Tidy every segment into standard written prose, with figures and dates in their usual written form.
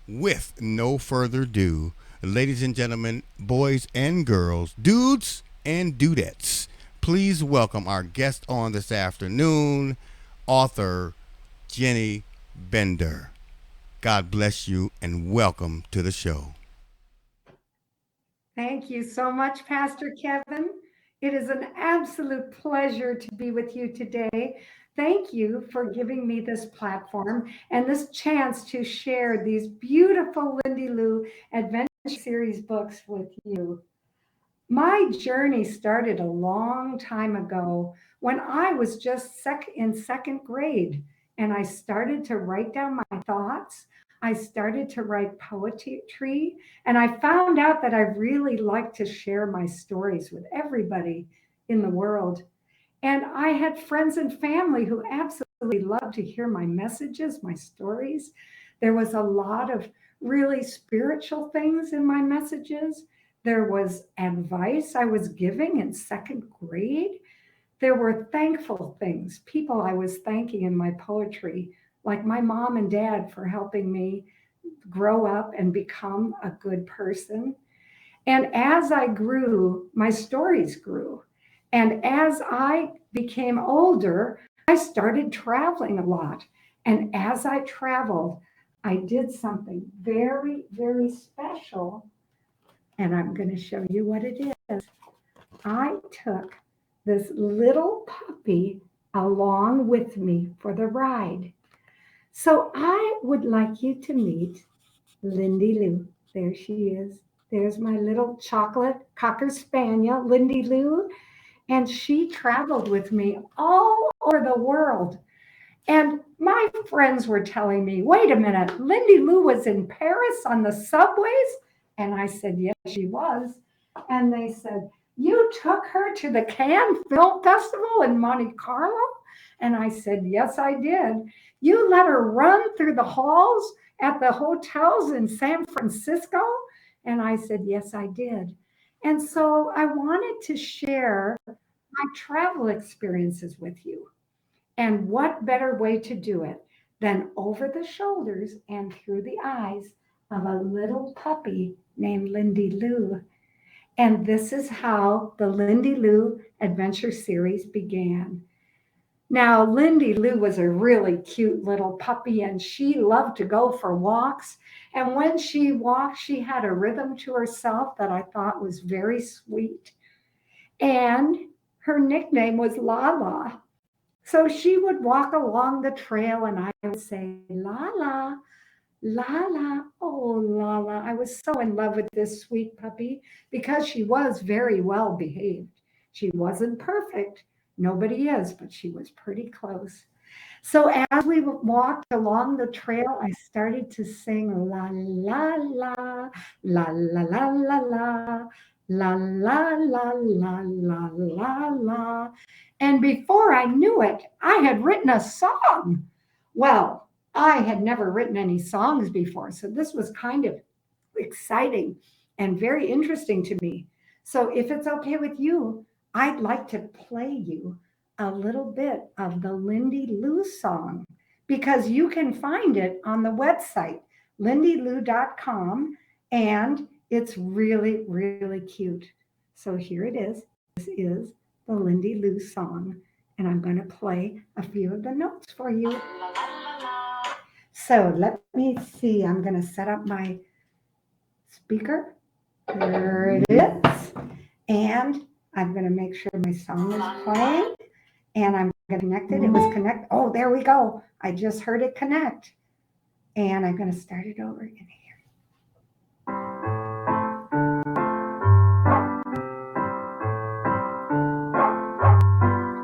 with no further ado, ladies and gentlemen, boys and girls, dudes and dudettes, please welcome our guest on this afternoon, author Jenny Bender. God bless you and welcome to the show. Thank you so much, Pastor Kevin. It is an absolute pleasure to be with you today. Thank you for giving me this platform and this chance to share these beautiful Lindy Lou Adventure Series books with you. My journey started a long time ago when I was just in second grade, and I started to write down my thoughts. I started to write poetry, and I found out that I really like to share my stories with everybody in the world. And I had friends and family who absolutely loved to hear my messages, my stories. There was a lot of really spiritual things in my messages. There was advice I was giving in second grade. There were thankful things, people I was thanking in my poetry, like my mom and dad for helping me grow up and become a good person. And as I grew, my stories grew. And as I became older, I started traveling a lot. And as I traveled, I did something very, very special. And I'm going to show you what it is. I took this little puppy along with me for the ride. So I would like you to meet Lindy Lou. There she is. There's my little chocolate cocker spaniel, Lindy Lou. And she traveled with me all over the world. And my friends were telling me, wait a minute, Lindy Lou was in Paris on the subways? And I said, yes, she was. And they said, you took her to the Cannes Film Festival in Monte Carlo? And I said, yes, I did. You let her run through the halls at the hotels in San Francisco? And I said, yes, I did. And so I wanted to share my travel experiences with you. And what better way to do it than over the shoulders and through the eyes of a little puppy named Lindy Lou? And this is how the Lindy Lou Adventure Series began. Now, Lindy Lou was a really cute little puppy, and she loved to go for walks. And when she walked, she had a rhythm to herself that I thought was very sweet. And her nickname was Lala. So she would walk along the trail, and I would say, Lala, Lala, oh, Lala. I was so in love with this sweet puppy because she was very well behaved. She wasn't perfect. Nobody is, but she was pretty close. So as we walked along the trail, I started to sing la la la, la la la la la, la la la la la la la. And before I knew it, I had written a song. Well, I had never written any songs before, so this was kind of exciting and very interesting to me. So if it's okay with you, I'd like to play you a little bit of the Lindy Lou song because you can find it on the website, lindylou.com, and it's really, really cute. So here it is. This is the Lindy Lou song, and I'm going to play a few of the notes for you. So let me see. I'm going to set up my speaker. There it is. And I'm going to make sure my song is playing. And I'm going to connect it. It was connect. Oh, there we go. I just heard it connect. And I'm going to start it over again here.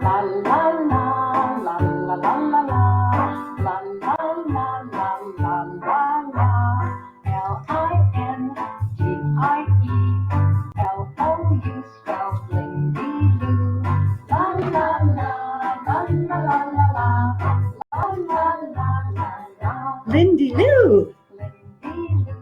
La la la la la la la la la la la la la la la Lindy spelled Lindy Lou. La la la la la la la la la la la la la. Lindy Lou. Lindy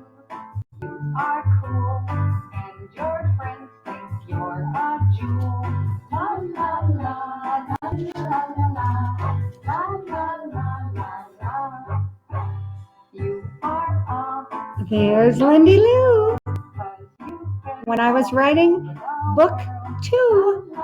Here's Lindy Lou. When I was writing book 2.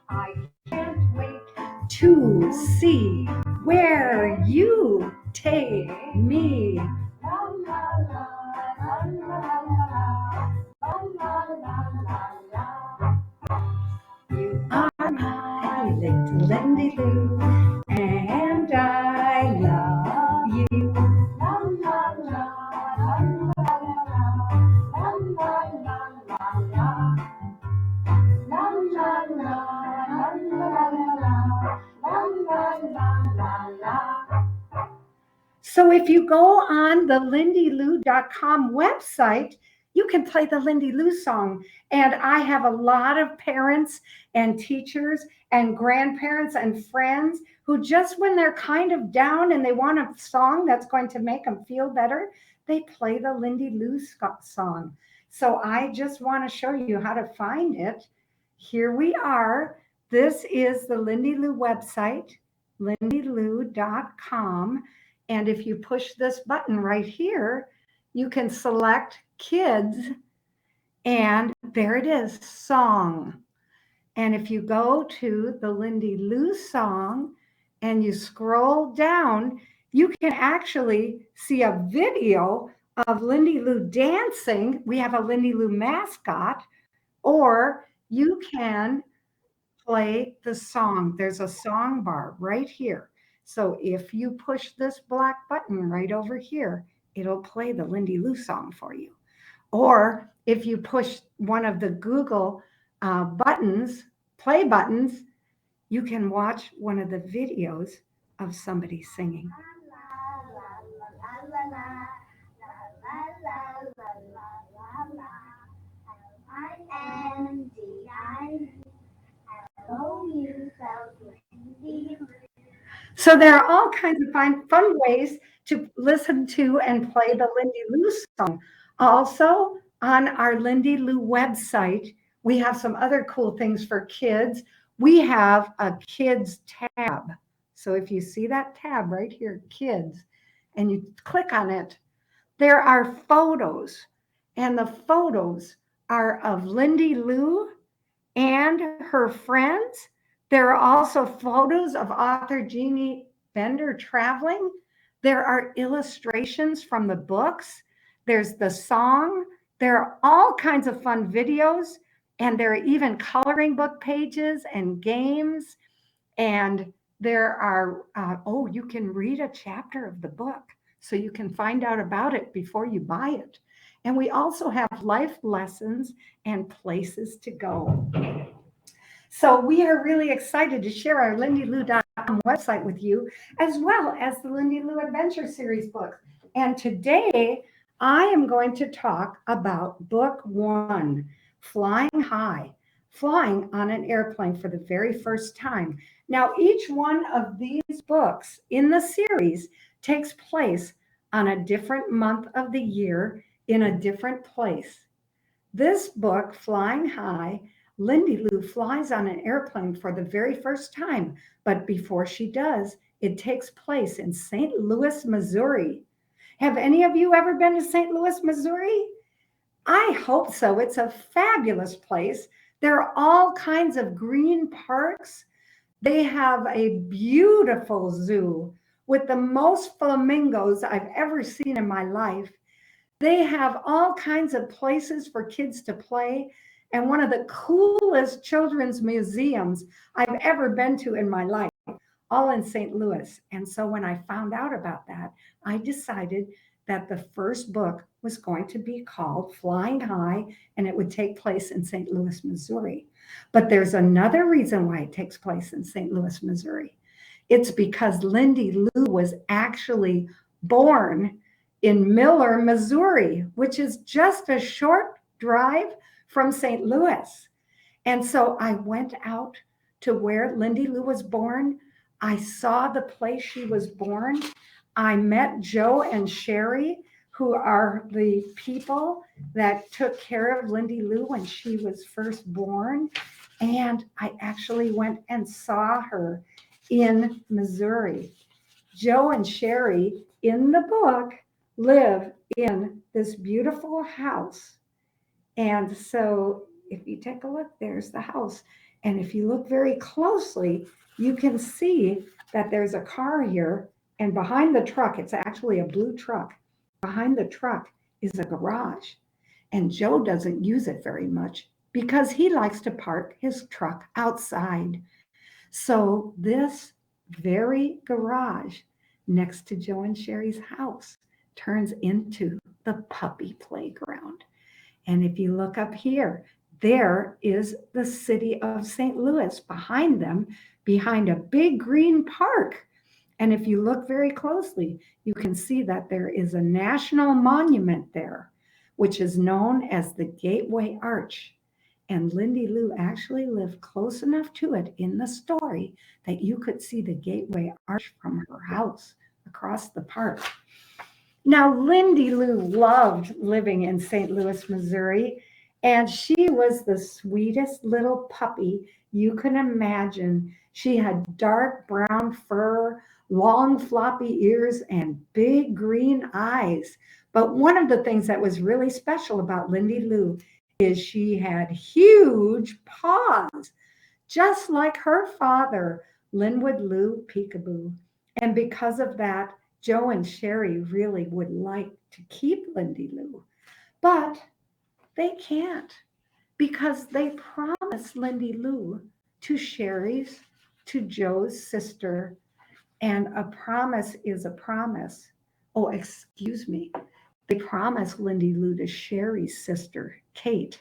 I can't wait to see where you take me. You are my little Lindy Lou, and I love you. So if you go on the lindylou.com website, you can play the Lindy Lou song. And I have a lot of parents and teachers and grandparents and friends who just when they're kind of down and they want a song that's going to make them feel better, they play the Lindy Lou song. So I just want to show you how to find it. Here we are. This is the Lindy Lou website, lindylou.com. And if you push this button right here, you can select kids, and there it is, song. And if you go to the Lindy Lou song and you scroll down, you can actually see a video of Lindy Lou dancing. We have a Lindy Lou mascot, or you can play the song. There's a song bar right here. So if you push this black button right over here, it'll play the Lindy Lou song for you. Or if you push one of the Google buttons, play buttons, you can watch one of the videos of somebody singing. So there are all kinds of fun ways to listen to and play the Lindy Lou song. Also, on our Lindy Lou website, we have some other cool things for kids. We have a kids tab. So if you see that tab right here, kids, and you click on it, there are photos, and the photos are of Lindy Lou and her friends. There are also photos of author Jeanne Bender traveling. There are illustrations from the books. There's the song. There are all kinds of fun videos, and there are even coloring book pages and games. And there are, you can read a chapter of the book so you can find out about it before you buy it. And we also have life lessons and places to go. So we are really excited to share our lindylou.com website with you, as well as the Lindy Lou Adventure Series book. And today I am going to talk about book 1, Flying High, flying on an airplane for the very first time. Now, each one of these books in the series takes place on a different month of the year in a different place. This book, Flying High, Lindy Lou flies on an airplane for the very first time, but before she does, it takes place in St. Louis, Missouri. Have any of you ever been to St. Louis, Missouri? I hope so. It's a fabulous place. There are all kinds of green parks. They have a beautiful zoo with the most flamingos I've ever seen in my life. They have all kinds of places for kids to play, and one of the coolest children's museums I've ever been to in my life, all in St. Louis. And so when I found out about that, I decided that the first book was going to be called Flying High, and it would take place in St. Louis, Missouri. But there's another reason why it takes place in St. Louis, Missouri. It's because Lindy Lou was actually born in Miller, Missouri, which is just a short drive from St. Louis. And so I went out to where Lindy Lou was born. I saw the place she was born. I met Joe and Sherry, who are the people that took care of Lindy Lou when she was first born. And I actually went and saw her in Missouri. Joe and Sherry in the book live in this beautiful house. And so if you take a look, there's the house. And if you look very closely, you can see that there's a car here. And behind the truck, it's actually a blue truck. Behind the truck is a garage. And Joe doesn't use it very much because he likes to park his truck outside. So this very garage next to Joe and Sherry's house turns into the puppy playground. And if you look up here, there is the city of St. Louis behind them, behind a big green park. And if you look very closely, you can see that there is a national monument there, which is known as the Gateway Arch. And Lindy Lou actually lived close enough to it in the story that you could see the Gateway Arch from her house across the park. Now, Lindy Lou loved living in St. Louis, Missouri, and she was the sweetest little puppy you can imagine. She had dark brown fur, long floppy ears, and big green eyes. But one of the things that was really special about Lindy Lou is she had huge paws, just like her father, Linwood Lou Peekaboo. And because of that, Joe and Sherry really would like to keep Lindy Lou, but they can't because they promised Lindy Lou to Sherry's, to Joe's sister, and a promise is a promise. Oh, excuse me. They promised Lindy Lou to Sherry's sister, Kate,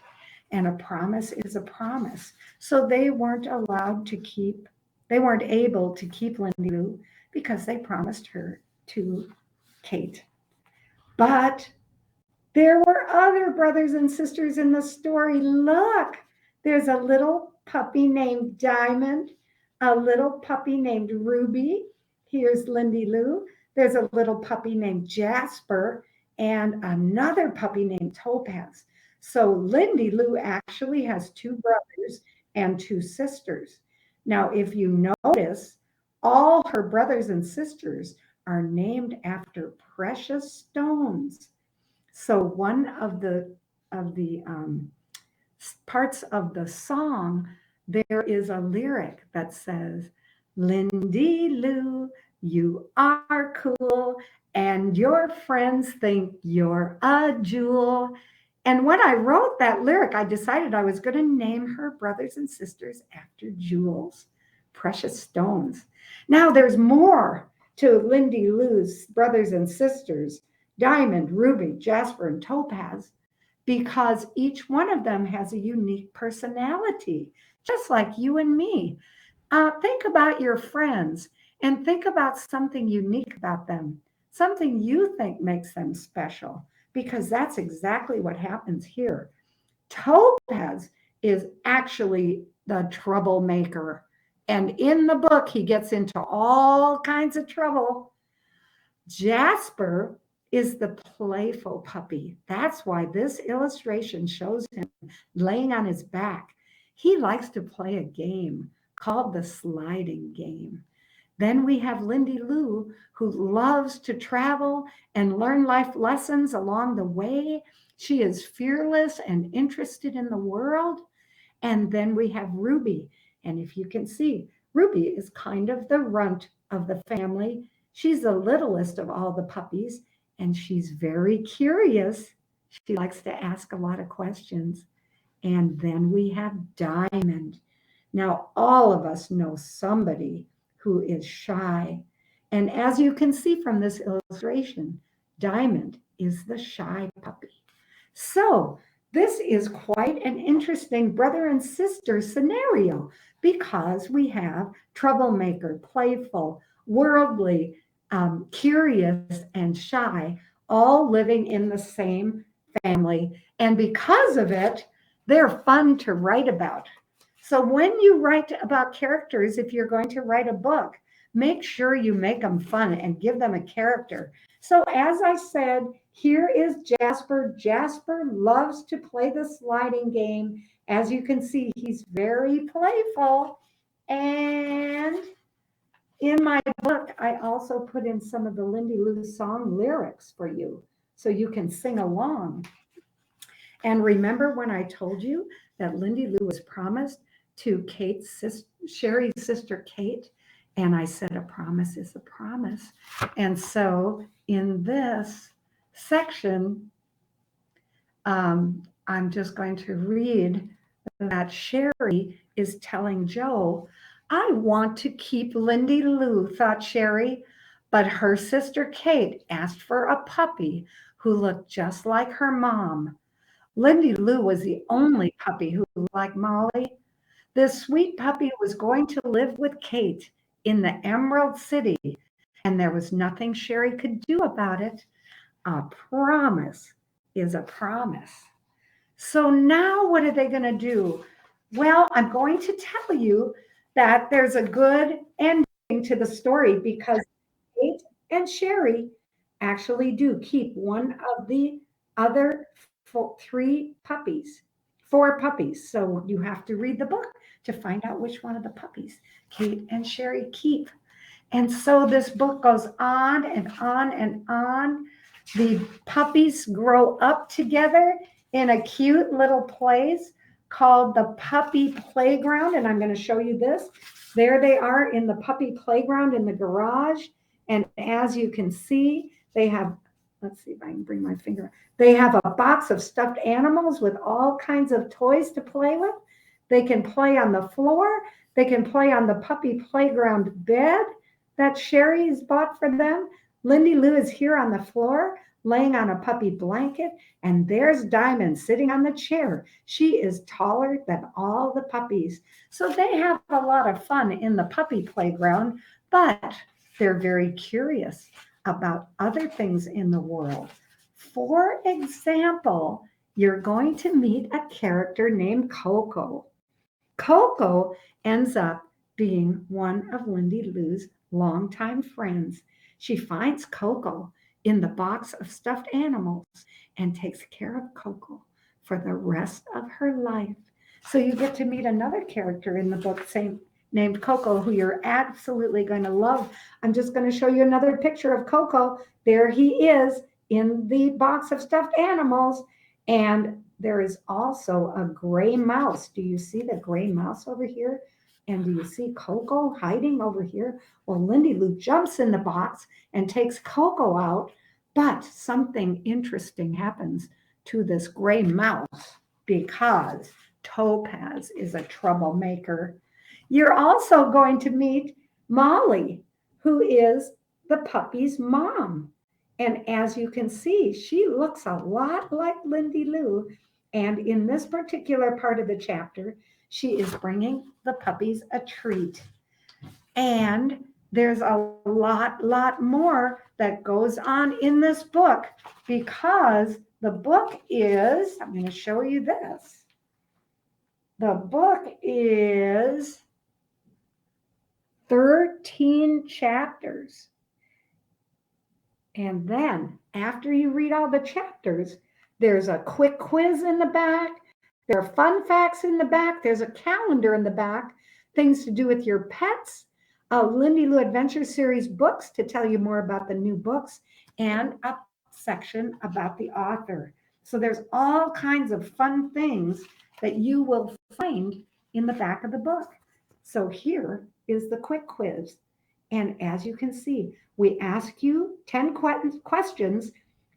and a promise is a promise. So they weren't allowed to keep, they weren't able to keep Lindy Lou because they promised her to Kate. But there were other brothers and sisters in the story. Look, there's a little puppy named Diamond, a little puppy named Ruby. Here's Lindy Lou. There's a little puppy named Jasper and another puppy named Topaz. So Lindy Lou actually has two brothers and two sisters. Now, if you notice, all her brothers and sisters are named after precious stones. So one of the parts of the song, there is a lyric that says, "Lindy Lou, you are cool, and your friends think you're a jewel." And when I wrote that lyric, I decided I was going to name her brothers and sisters after jewels, precious stones. Now there's more to Lindy Lou's brothers and sisters, Diamond, Ruby, Jasper, and Topaz, because each one of them has a unique personality, just like you and me. Think about your friends and think about something unique about them, something you think makes them special, because that's exactly what happens here. Topaz is actually the troublemaker. And in the book, he gets into all kinds of trouble. Jasper is the playful puppy. That's why this illustration shows him laying on his back. He likes to play a game called the sliding game. Then we have Lindy Lou, who loves to travel and learn life lessons along the way. She is fearless and interested in the world. And then we have Ruby. And if you can see, Ruby is kind of the runt of the family. She's the littlest of all the puppies, and she's very curious. She likes to ask a lot of questions. And then we have Diamond. Now, all of us know somebody who is shy. And as you can see from this illustration, Diamond is the shy puppy. So, this is quite an interesting brother and sister scenario because we have troublemaker, playful, worldly, curious, and shy, all living in the same family. And because of it, they're fun to write about. So when you write about characters, if you're going to write a book, make sure you make them fun and give them a character. So as I said, here is Jasper. Jasper loves to play the sliding game. As you can see, he's very playful. And in my book, I also put in some of the Lindy Lou song lyrics for you so you can sing along. And remember when I told you that Lindy Lou was promised to Sherry's sister Kate? And I said, a promise is a promise. And so in this section, I'm just going to read that Sherry is telling Joe, I want to keep Lindy Lou, thought Sherry, but her sister Kate asked for a puppy who looked just like her mom. Lindy Lou was the only puppy who looked like Molly. This sweet puppy was going to live with Kate in the Emerald City, and there was nothing Sherry could do about it. A promise is a promise. So now what are they going to do? Well, I'm going to tell you that there's a good ending to the story because Kate and Sherry actually do keep one of the other four puppies. So you have to read the book to find out which one of the puppies Kate and Sherry keep. And so this book goes on and on and on. The puppies grow up together in a cute little place called the puppy playground. And I'm going to show you this. There they are in the puppy playground in the garage. And as you can see, they have, let's see if I can bring my finger. They have a box of stuffed animals with all kinds of toys to play with. They can play on the floor. They can play on the puppy playground bed that Sherry's bought for them. Lindy Lou is here on the floor, laying on a puppy blanket, and there's Diamond sitting on the chair. She is taller than all the puppies. So they have a lot of fun in the puppy playground, but they're very curious about other things in the world. For example, you're going to meet a character named Coco. Coco ends up being one of Lindy Lou's longtime friends. She finds Coco in the box of stuffed animals and takes care of Coco for the rest of her life. So you get to meet another character in the book named Coco who you're absolutely going to love. I'm just going to show you another picture of Coco. There he is in the box of stuffed animals. And there is also a gray mouse. Do you see the gray mouse over here? And do you see Coco hiding over here? Well, Lindy Lou jumps in the box and takes Coco out, but something interesting happens to this gray mouse because Topaz is a troublemaker. You're also going to meet Molly, who is the puppy's mom. And as you can see, she looks a lot like Lindy Lou. And in this particular part of the chapter, she is bringing the puppies a treat. And there's a lot more that goes on in this book because the book is, I'm going to show you this. The book is 13 chapters. And then after you read all the chapters, there's a quick quiz in the back. There are fun facts in the back. There's a calendar in the back, things to do with your pets, a Lindy Lou Adventure Series books to tell you more about the new books, and a section about the author. So there's all kinds of fun things that you will find in the back of the book. So here is the quick quiz. And as you can see, we ask you 10 questions,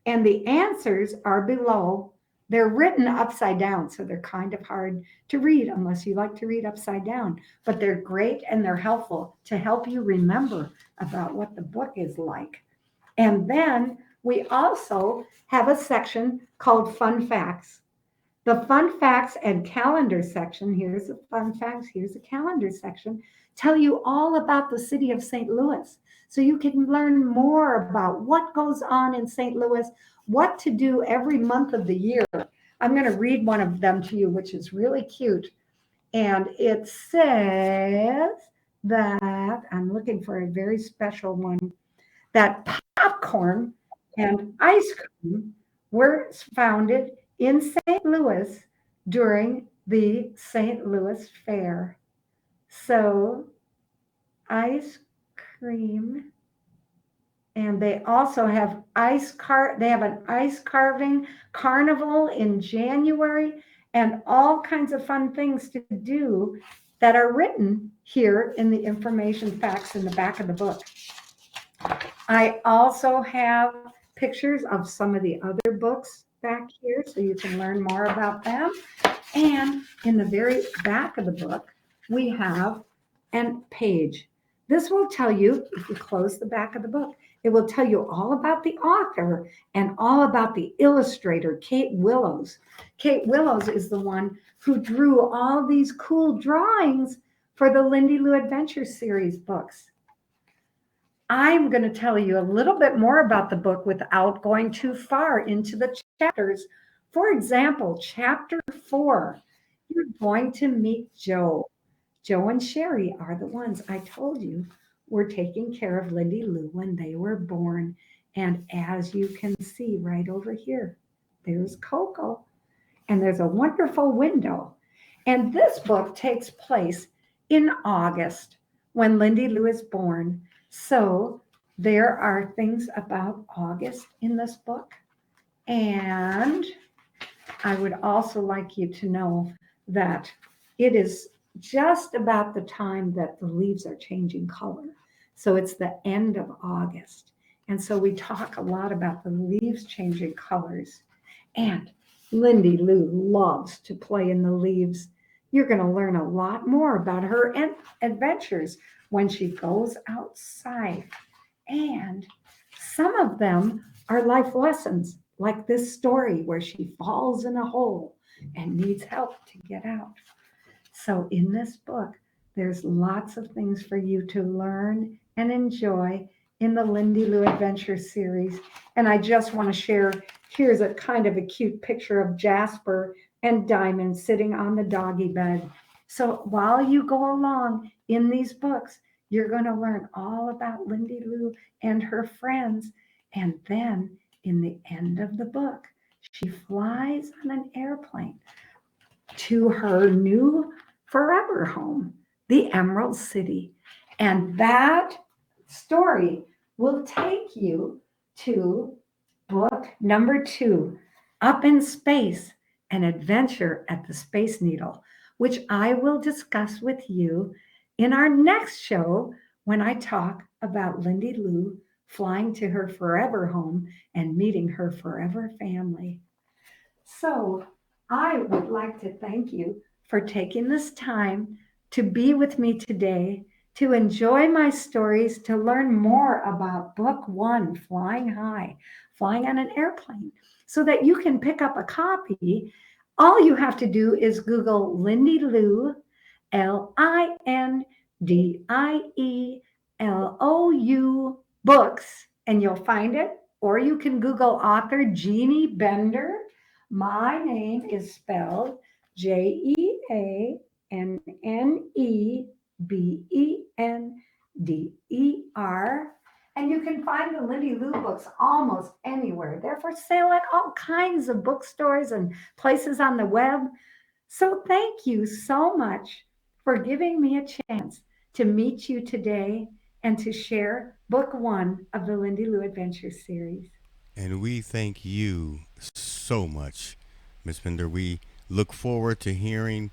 and the answers are below. They're written upside down, so they're kind of hard to read unless you like to read upside down. But they're great and they're helpful to help you remember about what the book is like. And then we also have a section called Fun Facts. The fun facts and calendar section, here's the fun facts, here's the calendar section, tell you all about the city of St. Louis. So you can learn more about what goes on in St. Louis, what to do every month of the year. I'm going to read one of them to you, which is really cute. And it says that, I'm looking for a very special one, that popcorn and ice cream were founded in St. Louis during the St. Louis Fair. So ice cream. And they also have they have an ice carving carnival in January and all kinds of fun things to do that are written here in the information facts in the back of the book. I also have pictures of some of the other books back here so you can learn more about them. And in the very back of the book, we have a page. This will tell you, if you close the back of the book, it will tell you all about the author and all about the illustrator, Kate Willows. Kate Willows is the one who drew all these cool drawings for the Lindy Lou Adventure series books. I'm going to tell you a little bit more about the book without going too far into the chapters. For example, chapter 4, you're going to meet Joe. Joe and Sherry are the ones I told you were taking care of Lindy Lou when they were born. And as you can see right over here, there's Coco, and there's a wonderful window. And this book takes place in August when Lindy Lou is born. So there are things about August in this book. And I would also like you to know that it is just about the time that the leaves are changing color. So it's the end of August. And so we talk a lot about the leaves changing colors. And Lindy Lou loves to play in the leaves. You're going to learn a lot more about her adventures when she goes outside. And some of them are life lessons, like this story where she falls in a hole and needs help to get out. So in this book, there's lots of things for you to learn and enjoy in the Lindy Lou Adventure series. And I just want to share, here's a kind of a cute picture of Jasper and Diamond sitting on the doggy bed. So while you go along in these books, you're going to learn all about Lindy Lou and her friends. And then in the end of the book, she flies on an airplane to her new forever home, the Emerald City. And that story will take you to book number 2, Up in Space, an adventure at the Space Needle, which I will discuss with you in our next show when I talk about Lindy Lou flying to her forever home and meeting her forever family. So I would like to thank you for taking this time to be with me today, to enjoy my stories, to learn more about Book 1, Flying High, flying on an airplane, so that you can pick up a copy. All you have to do is Google Lindy Lou, LindyLou books, and you'll find it. Or you can Google author Jeanne Bender. My name is spelled Jeannebender. And you can find the Lindy Lou books almost anywhere. They're for sale at all kinds of bookstores and places on the web. So thank you so much for giving me a chance to meet you today and to share book 1 of the Lindy Lou Adventure series. And we thank you so much, Miss Bender. We look forward to hearing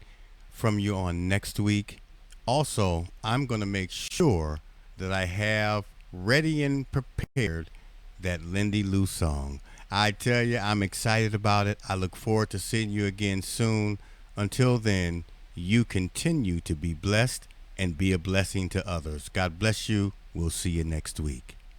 from you on next week. Also, I'm going to make sure that I have ready and prepared that Lindy Lou song. I tell you, I'm excited about it. I look forward to seeing you again soon. Until then, you continue to be blessed and be a blessing to others. God bless you. We'll see you next week.